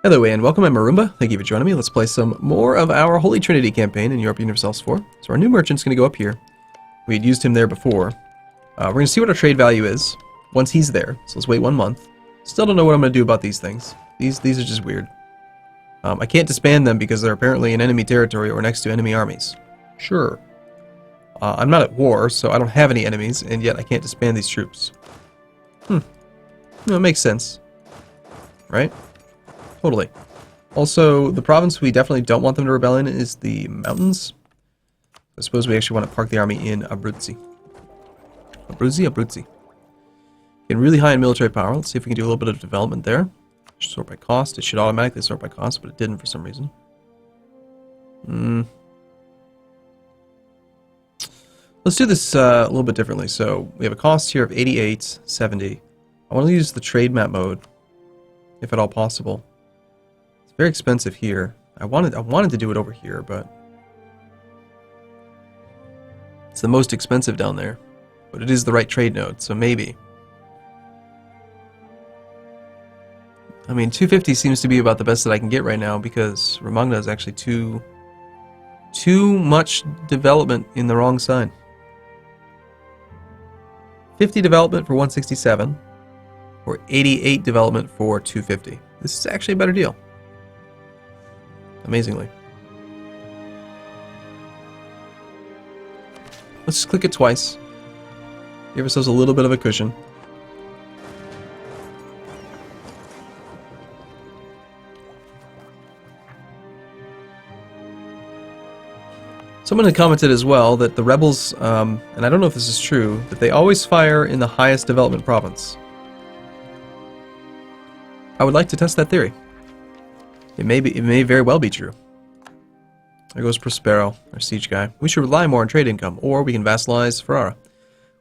Hello and welcome, I'm Arumba. Thank you for joining me. Let's play some more of our Holy Trinity campaign in Europa Universalis IV. So our new merchant's going to go up here. We had used him there before. We're going to see what our trade value is once he's there. So let's wait 1 month. Still don't know what I'm going to do about these things. These are just weird. I can't disband them because they're apparently in enemy territory or next to enemy armies. Sure. I'm not at war, so I don't have any enemies, and yet I can't disband these troops. No, it makes sense. Right? Totally. Also, the province we definitely don't want them to rebel in is the mountains. I suppose we actually want to park the army in Abruzzi. Abruzzi. Getting really high in military power. Let's see if we can do a little bit of development there. Sort by cost. It should automatically sort by cost, but it didn't for some reason. Let's do this a little bit differently. So we have a cost here of 88, 70. I want to use the trade map mode, if at all possible. It's very expensive here. I wanted to do it over here, but it's the most expensive down there. But it is the right trade node, so maybe. I mean, 250 seems to be about the best that I can get right now because Romagna is actually too much development in the wrong side. 50 development for 167, or 88 development for 250. This is actually a better deal. Amazingly. Let's just click it twice. Give ourselves a little bit of a cushion. Someone had commented as well that the rebels, and I don't know if this is true, that they always fire in the highest development province. I would like to test that theory. It may very well be true. There goes Prospero, our siege guy. We should rely more on trade income, or we can vassalize Ferrara.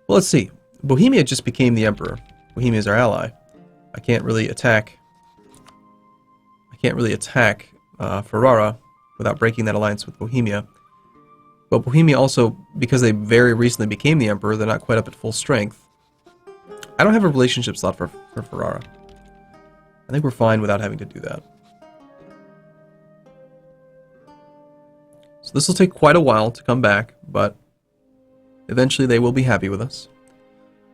Well, let's see. Bohemia just became the emperor. Bohemia is our ally. I can't really attack Ferrara without breaking that alliance with Bohemia. But Bohemia also, because they very recently became the emperor, they're not quite up at full strength. I don't have a relationship slot for Ferrara. I think we're fine without having to do that. So this will take quite a while to come back, but eventually they will be happy with us.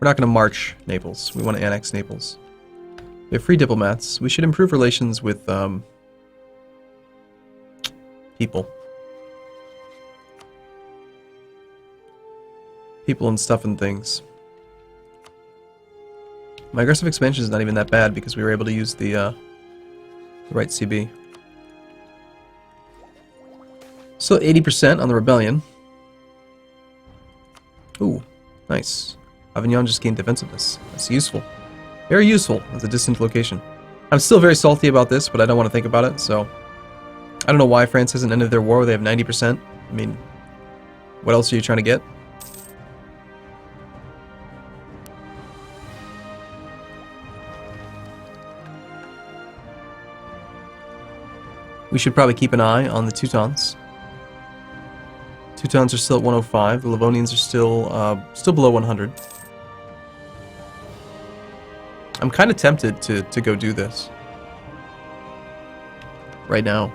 We're not going to march Naples. We want to annex Naples. We have free diplomats. We should improve relations with people. People and stuff and things. My aggressive expansion is not even that bad because we were able to use the right CB. So 80% on the rebellion. Ooh, nice. Avignon just gained defensiveness. That's useful. Very useful as a distant location. I'm still very salty about this, but I don't want to think about it, so... I don't know why France hasn't ended their war. They have 90%. I mean, what else are you trying to get? We should probably keep an eye on the Teutons. Teutons are still at 105. The Livonians are still below 100. I'm kind of tempted to go do this right now.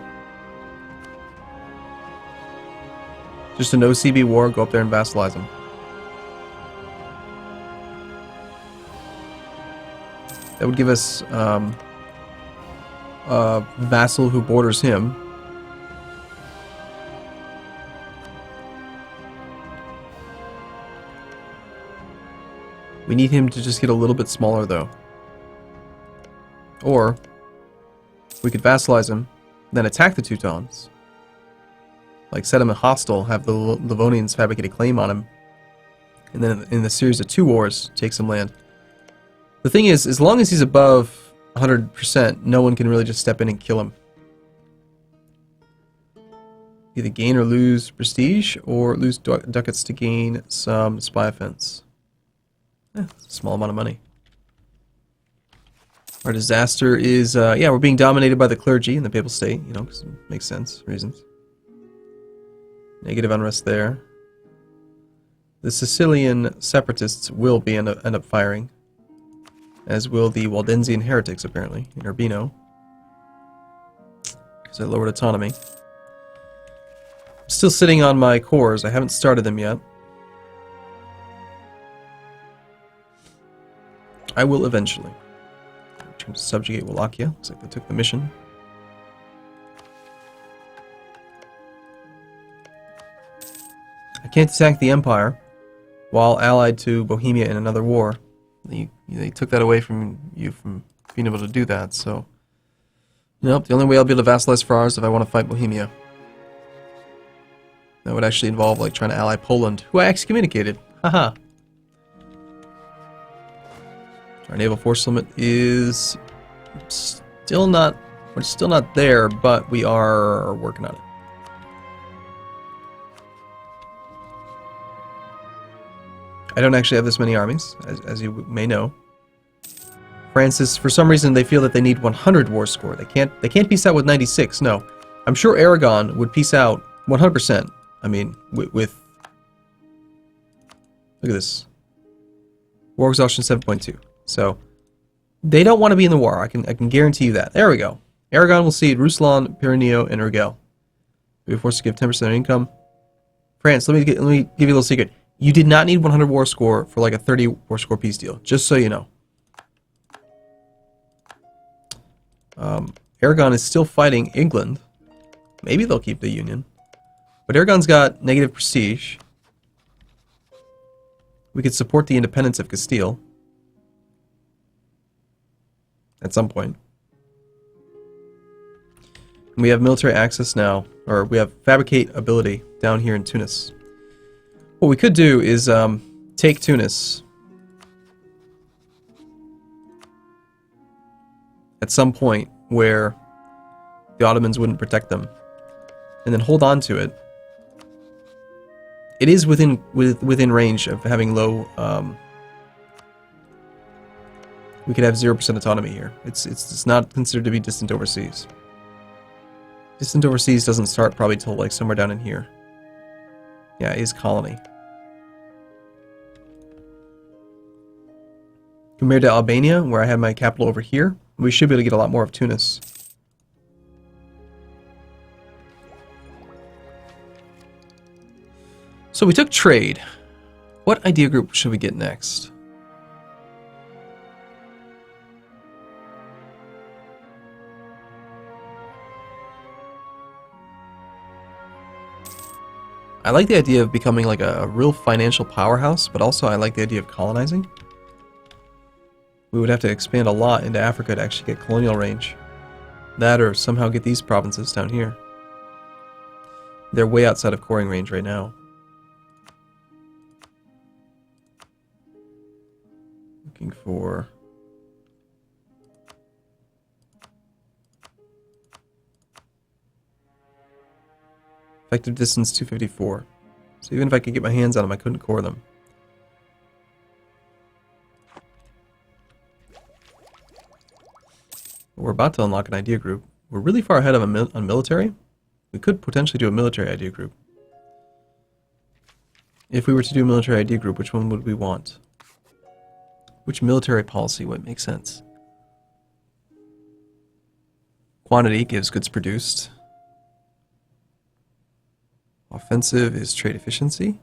Just a no CB war. Go up there and vassalize them. That would give us a vassal who borders him. We need him to just get a little bit smaller though. Or we could vassalize him, then attack the Teutons. Like set him a hostile, have the Livonians fabricate a claim on him, and then in the series of 2 wars, take some land. The thing is, as long as he's above 100%, no one can really just step in and kill him. Either gain or lose prestige, or lose ducats to gain some spy offense. It's a small amount of money. Our disaster is, yeah, we're being dominated by the clergy in the Papal State, you know, 'cause it makes sense, reasons. Negative unrest there. The Sicilian separatists will end up firing. as will the Waldensian heretics, apparently, in Urbino. because I lowered autonomy. I'm still sitting on my cores. I haven't started them yet. I will eventually. To subjugate Wallachia. Looks like they took the mission. I can't attack the Empire while allied to Bohemia in another war. They took that away from you from being able to do that, so... Nope, the only way I'll be able to vassalize Fars is if I want to fight Bohemia. That would actually involve, like, trying to ally Poland, who I excommunicated. Haha. Our naval force limit is still not... We're still not there, but we are working on it. I don't actually have this many armies, as you may know. France, for some reason, they feel that they need 100 war score. They can't peace out with 96. No, I'm sure Aragon would peace out 100%. I mean, with look at this, war exhaustion 7.2. So they don't want to be in the war. I can guarantee you that. There we go. Aragon will cede Ruslan, Pyreneo, and Urgell. We'll be forced to give 10% of their income. France, let me give you a little secret. You did not need 100 war score for like a 30 war score peace deal. Just so you know. Aragon is still fighting England. Maybe they'll keep the Union. But Aragon's got negative prestige. We could support the independence of Castile. At some point. And we have military access now. Or we have fabricate ability down here in Tunis. What we could do is take Tunis at some point where the Ottomans wouldn't protect them, and then hold on to it. It is within range of having low. We could have 0% autonomy here. It's not considered to be distant overseas. Distant overseas doesn't start probably till like somewhere down in here. Yeah, it is colony. Compared to Albania, where I have my capital over here, we should be able to get a lot more of Tunis. So we took trade. What idea group should we get next? I like the idea of becoming like a real financial powerhouse, but also I like the idea of colonizing. We would have to expand a lot into Africa to actually get colonial range. That or somehow get these provinces down here. They're way outside of coring range right now. Looking for... effective distance 254. So even if I could get my hands on them, I couldn't core them. We're about to unlock an idea group. We're really far ahead of on military. We could potentially do a military idea group. If we were to do a military idea group, which one would we want? Which military policy would make sense? Quantity gives goods produced. Offensive is trade efficiency.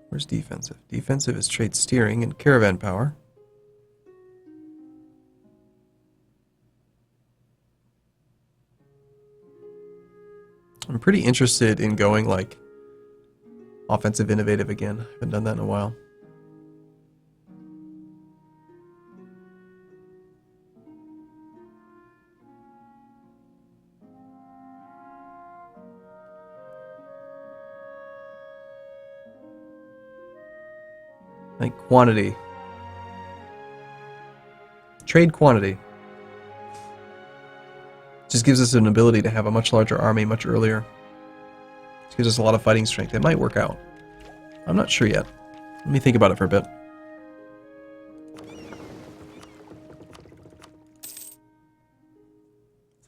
Where's defensive? Defensive is trade steering and caravan power. I'm pretty interested in going like offensive innovative again. I haven't done that in a while. Like quantity. Trade quantity. Just gives us an ability to have a much larger army much earlier. It gives us a lot of fighting strength. It might work out. I'm not sure yet. Let me think about it for a bit.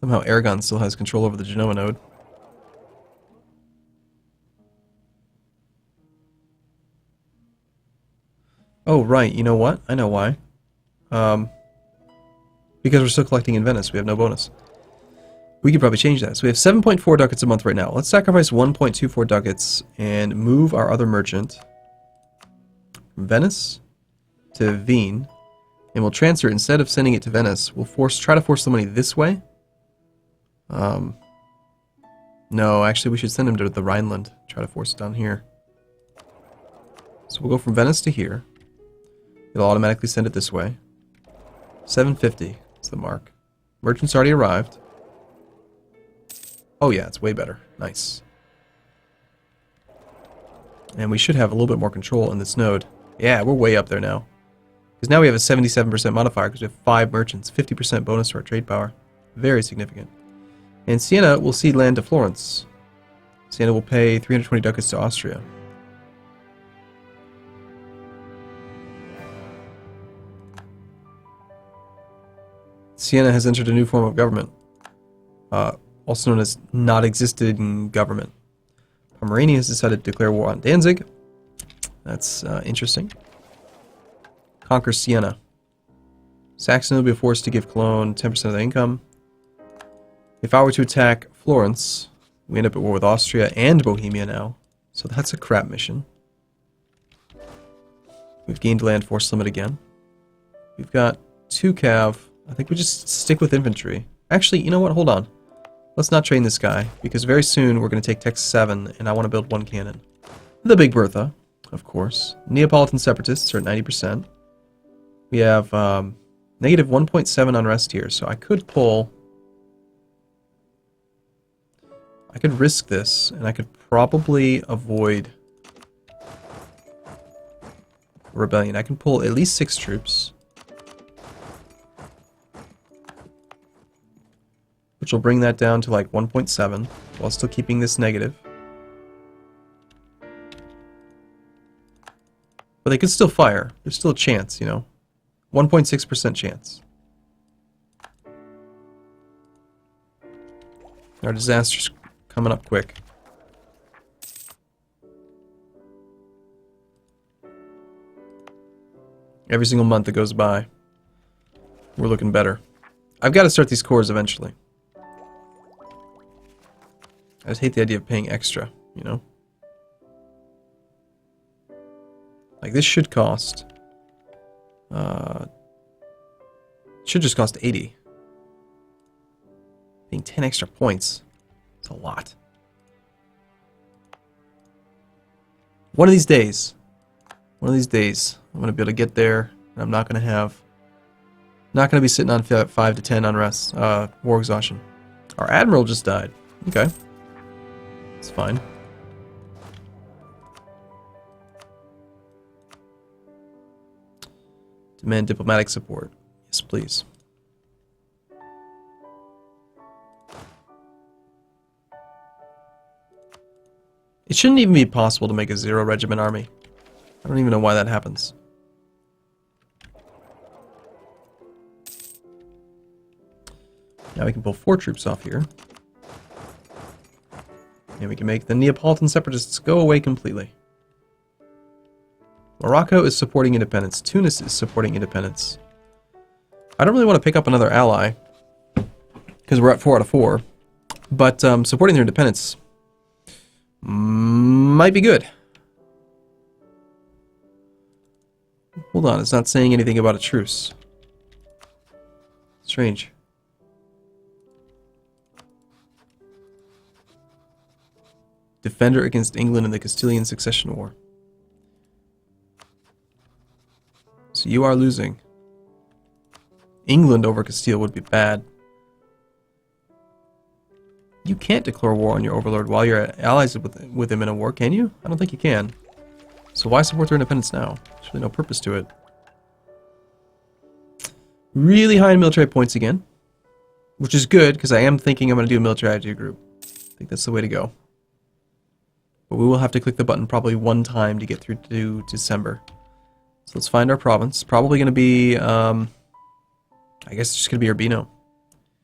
Somehow Aragon still has control over the Genoa node. Oh, right. You know what? I know why. Because we're still collecting in Venice. We have no bonus. We could probably change that. So we have 7.4 ducats a month right now. Let's sacrifice 1.24 ducats and move our other merchant from Venice to Wien. And we'll transfer it. Instead of sending it to Venice, we'll try to force the money this way. No, actually we should send him to the Rhineland. Try to force it down here. So we'll go from Venice to here. It'll automatically send it this way. 750 is the mark. Merchant's already arrived. Oh yeah, it's way better. Nice. And we should have a little bit more control in this node. Yeah, we're way up there now. Because now we have a 77% modifier because we have 5 merchants. 50% bonus to our trade power. Very significant. And Siena will cede land to Florence. Siena will pay 320 ducats to Austria. Siena has entered a new form of government, also known as not existing government. Pomerania has decided to declare war on Danzig. That's interesting. Conquer Siena. Saxony will be forced to give Cologne 10% of their income. If I were to attack Florence, we end up at war with Austria and Bohemia now. So that's a crap mission. We've gained land force limit again. We've got 2 cav. I think we just stick with infantry. Actually, you know what? Hold on. Let's not train this guy, because very soon we're going to take Tech 7, and I want to build 1 cannon. The Big Bertha, of course. Neapolitan separatists are at 90%. We have negative 1.7 unrest here, so I could pull... I could risk this, and I could probably avoid rebellion. I can pull at least 6 troops. Which will bring that down to like 1.7, while still keeping this negative. But they could still fire. There's still a chance, you know. 1.6% chance. Our disaster's coming up quick. Every single month that goes by, we're looking better. I've got to start these cores eventually. I just hate the idea of paying extra, you know? Like, this should cost... should just cost 80. Paying 10 extra points. It's a lot. One of these days, I'm going to be able to get there, and I'm not going to be sitting on 5 to 10 unrest, war exhaustion. Our admiral just died. Okay. It's fine. Demand diplomatic support. Yes, please. It shouldn't even be possible to make a 0 regiment army. I don't even know why that happens. Now we can pull 4 troops off here. And we can make the Neapolitan separatists go away completely. Morocco is supporting independence. Tunis is supporting independence. I don't really want to pick up another ally, because we're at 4 out of 4. But supporting their independence might be good. Hold on, it's not saying anything about a truce. Strange. Defender against England in the Castilian Succession War. So you are losing. England over Castile would be bad. You can't declare war on your overlord while you're allies with him in a war, can you? I don't think you can. So why support their independence now? There's really no purpose to it. Really high in military points again. Which is good, because I am thinking I'm going to do a military attitude group. I think that's the way to go. But we will have to click the button probably 1 time to get through to December. So let's find our province. Probably going to be, I guess it's just going to be Urbino.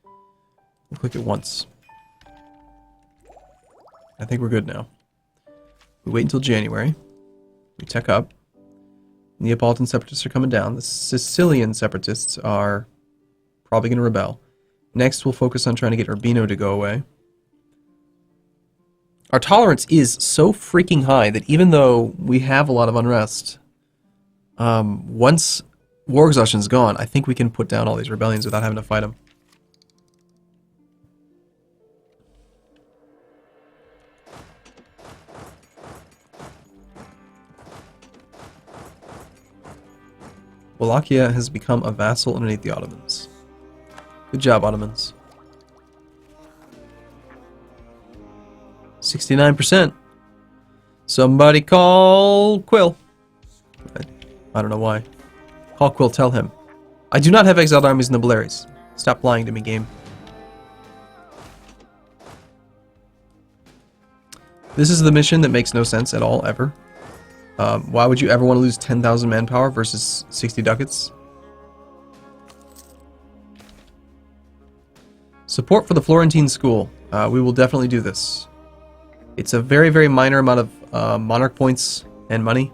We'll click it once. I think we're good now. We wait until January. We tech up. Neapolitan separatists are coming down. The Sicilian separatists are probably going to rebel. Next, we'll focus on trying to get Urbino to go away. Our tolerance is so freaking high that even though we have a lot of unrest, once war exhaustion's gone, I think we can put down all these rebellions without having to fight them. Wallachia has become a vassal underneath the Ottomans. Good job, Ottomans. 69%. Somebody call Quill. I don't know why. Call Quill, tell him. I do not have exiled armies in the Baleares. Stop lying to me, game. This is the mission that makes no sense at all, ever. Why would you ever want to lose 10,000 manpower versus 60 ducats? Support for the Florentine school. We will definitely do this. It's a very, very minor amount of monarch points and money,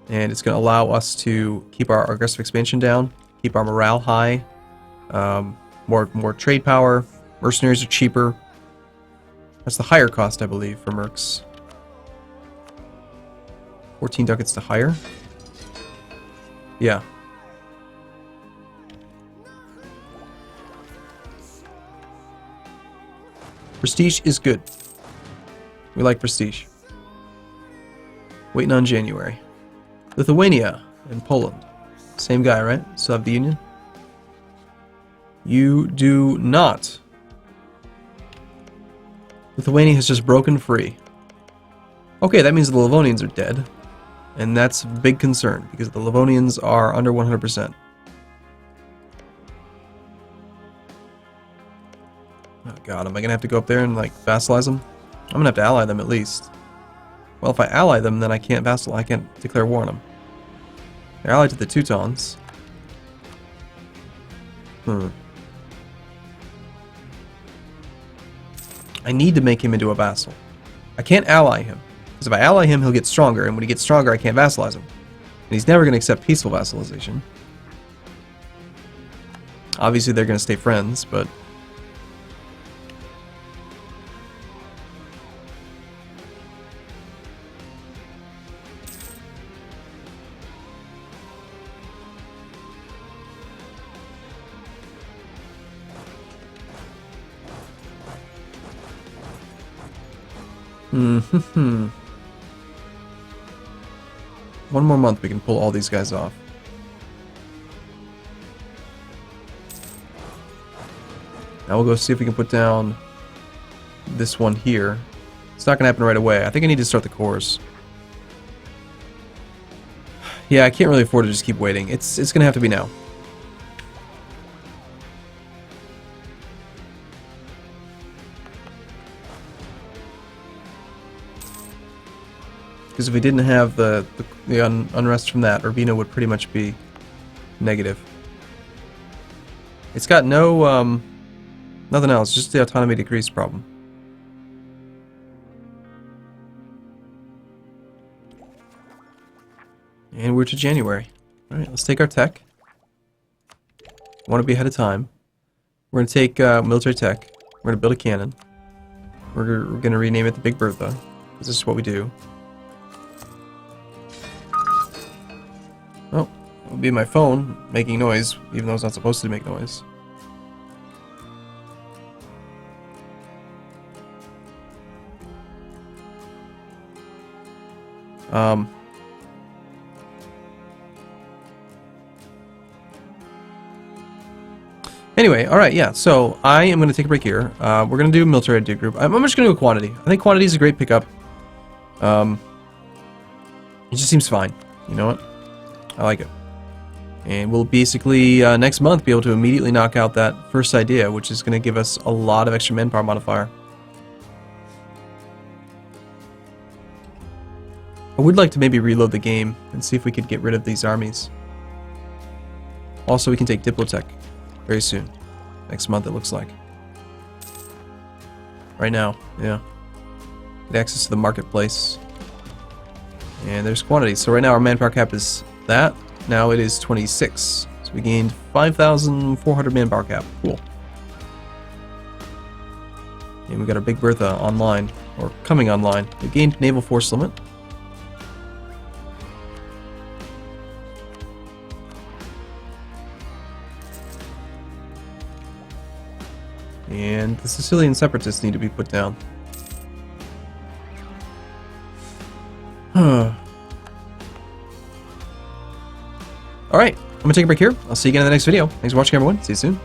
and it's going to allow us to keep our aggressive expansion down, keep our morale high, more trade power. Mercenaries are cheaper. That's the higher cost, I believe, for mercs. 14 ducats to hire. Yeah. Prestige is good. We like prestige. Waiting on January. Lithuania and Poland. Same guy, right? Still have the Union? You do not. Lithuania has just broken free. Okay, that means the Livonians are dead. And that's a big concern, because the Livonians are under 100%. Oh god, am I gonna have to go up there and, like, vassalize them? I'm gonna have to ally them at least. Well, if I ally them, then I can't I can't declare war on them. They're allied to the Teutons. I need to make him into a vassal. I can't ally him. Because if I ally him, he'll get stronger, and when he gets stronger, I can't vassalize him. And he's never going to accept peaceful vassalization. Obviously, they're going to stay friends, but... One more month, we can pull all these guys off. Now we'll go see if we can put down this one here. It's not going to happen right away. I think I need to start the cores. Yeah, I can't really afford to just keep waiting. It's going to have to be now. Because if we didn't have the unrest from that, Urbino would pretty much be negative. It's got no, nothing else, just the autonomy decrease problem. And we're to January. Alright, let's take our tech. Want to be ahead of time. We're going to take military tech. We're going to build a cannon. We're going to rename it the Big Bertha. This is what we do. Oh, it would be my phone making noise, even though it's not supposed to make noise. Anyway, alright, yeah, so I am going to take a break here. We're going to do military idea group. I'm just going to go quantity. I think quantity is a great pickup. It just seems fine. You know what? I like it. And we'll basically, next month, be able to immediately knock out that first idea, which is going to give us a lot of extra manpower modifier. I would like to maybe reload the game and see if we could get rid of these armies. Also, we can take Diplotech very soon. Next month, it looks like. Right now, yeah. Get access to the marketplace. And there's quantity. So right now our manpower cap is that. Now it is 26. So we gained 5,400 manpower cap. Cool. And we got our Big Bertha online, or coming online. We gained naval force limit. And the Sicilian separatists need to be put down. Alright, I'm gonna take a break here. I'll see you again in the next video. Thanks for watching, everyone. See you soon.